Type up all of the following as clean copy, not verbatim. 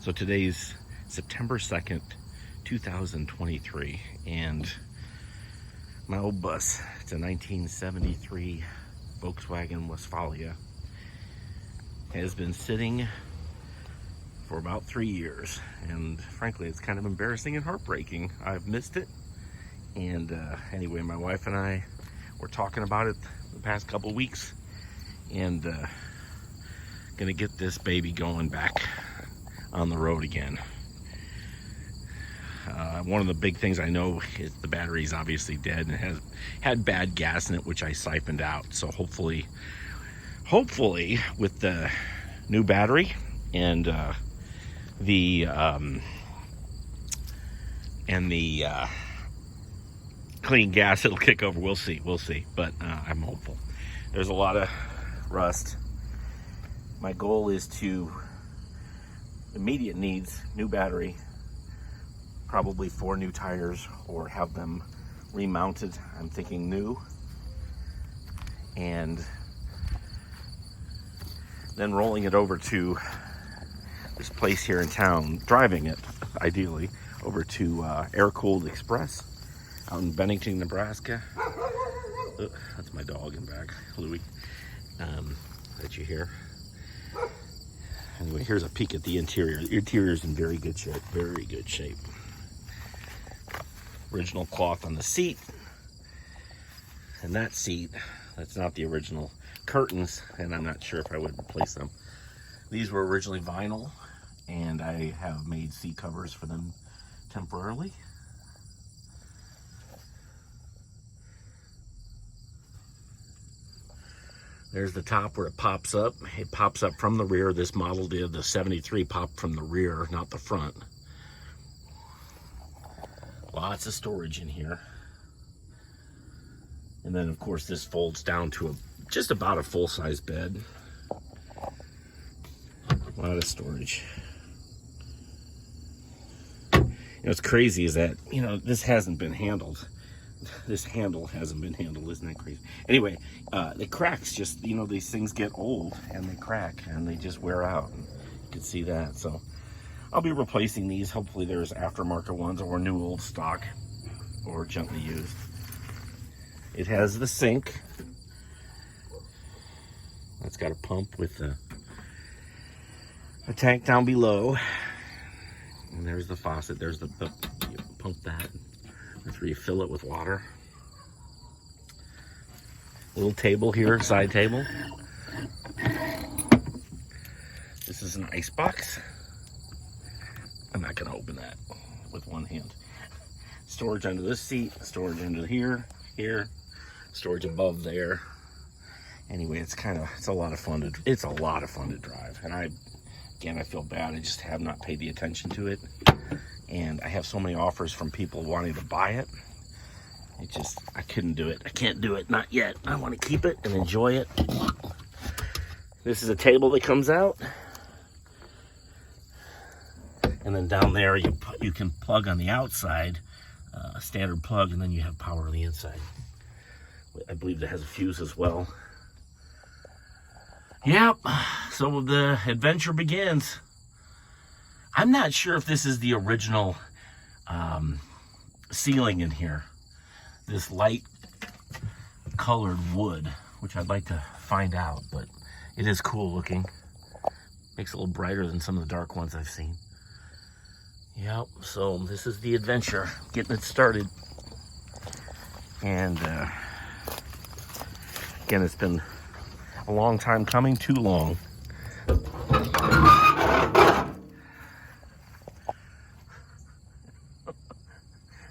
So today's September 2nd, 2023, and my old bus, it's a 1973 Volkswagen Westfalia, has been sitting for about 3 years, and frankly it's kind of embarrassing and heartbreaking. I've missed it, and anyway, my wife and I were talking about it the past couple weeks, and gonna get this baby going back on the road again. One of the big things I know is the battery's obviously dead and it has had bad gas in it, which I siphoned out. So hopefully with the new battery and the clean gas, it'll kick over. We'll see, but I'm hopeful. There's a lot of rust. My goal is to immediate needs, new battery, probably 4 new tires, or have them remounted. I'm thinking new, and then rolling it over to this place here in town, driving it ideally over to Air-Cooled Express out in Bennington, Nebraska. That's my dog in back, Louie, that you hear. Anyway, here's a peek at the interior. The interior is in very good shape. Original cloth on the seat. And that seat, that's not the original curtains, and I'm not sure if I would replace them. These were originally vinyl, and I have made seat covers for them temporarily. There's the top where it pops up. It pops up from the rear. This model did. The 73 popped from the rear, not the front. Lots of storage in here. And then, of course, this folds down to just about a full-size bed. A lot of storage. What's crazy is that, this hasn't been handled. This handle hasn't been handled. Isn't that crazy? Anyway, the cracks just, these things get old and they crack and they just wear out. You can see that. So I'll be replacing these. Hopefully there's aftermarket ones or new old stock or gently used. It has the sink. It's got a pump with a tank down below. And there's the faucet. There's the you pump that. That's where you fill it with water. Little table here, side table. This is an ice box. I'm not gonna open that with one hand. Storage under this seat, storage under here, storage above there. Anyway, it's a lot of fun to drive. And I feel bad. I just have not paid the attention to it. And I have so many offers from people wanting to buy it. I couldn't do it. I can't do it, not yet. I want to keep it and enjoy it. This is a table that comes out. And then down there, you can plug on the outside, a standard plug, and then you have power on the inside. I believe that has a fuse as well. Yep, so the adventure begins. I'm not sure if this is the original ceiling in here. This light colored wood, which I'd like to find out, but it is cool looking. Makes it a little brighter than some of the dark ones I've seen. Yep, so this is the adventure, getting it started. And again, it's been a long time coming, too long.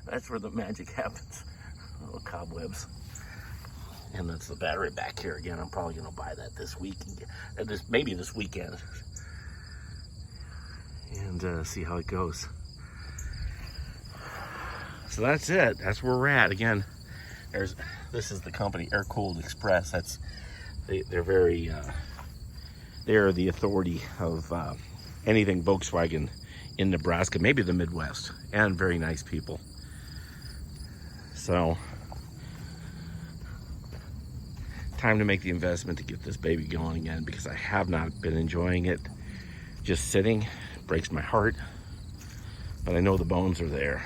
That's where the magic happens. Little cobwebs. And that's the battery back here again. I'm probably gonna buy that this week, maybe this weekend, and see how it goes. So that's it. That's where we're at. Again, this is the company, Air-Cooled Express. They're very they're the authority of anything Volkswagen in Nebraska, maybe the Midwest, and very nice people. So time to make the investment to get this baby going again, because I have not been enjoying it just sitting, breaks my heart, but I know the bones are there.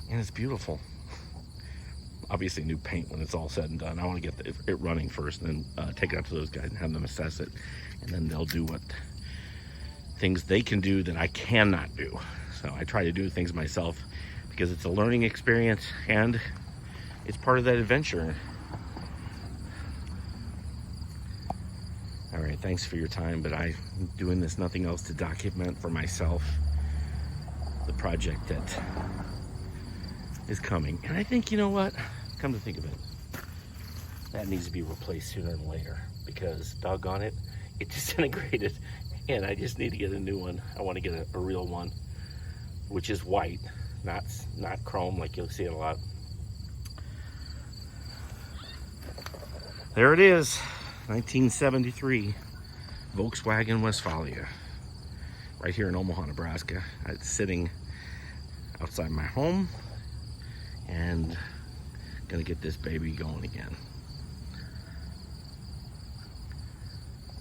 And it's beautiful. Obviously new paint when it's all said and done. I want to get it running first, and then take it out to those guys and have them assess it, and then they'll do what things they can do that I cannot do. So I try to do things myself because it's a learning experience and it's part of that adventure. All right, thanks for your time, but I'm doing this nothing else to document for myself the project that is coming. And I think, you know what, come to think of it, that needs to be replaced sooner than later, because doggone it, it disintegrated and I just need to get a new one. I want to get a real one, which is white, not chrome like you'll see it a lot. There it is, 1973 Volkswagen Westfalia, right here in Omaha, Nebraska. It's sitting outside my home, and gonna get this baby going again.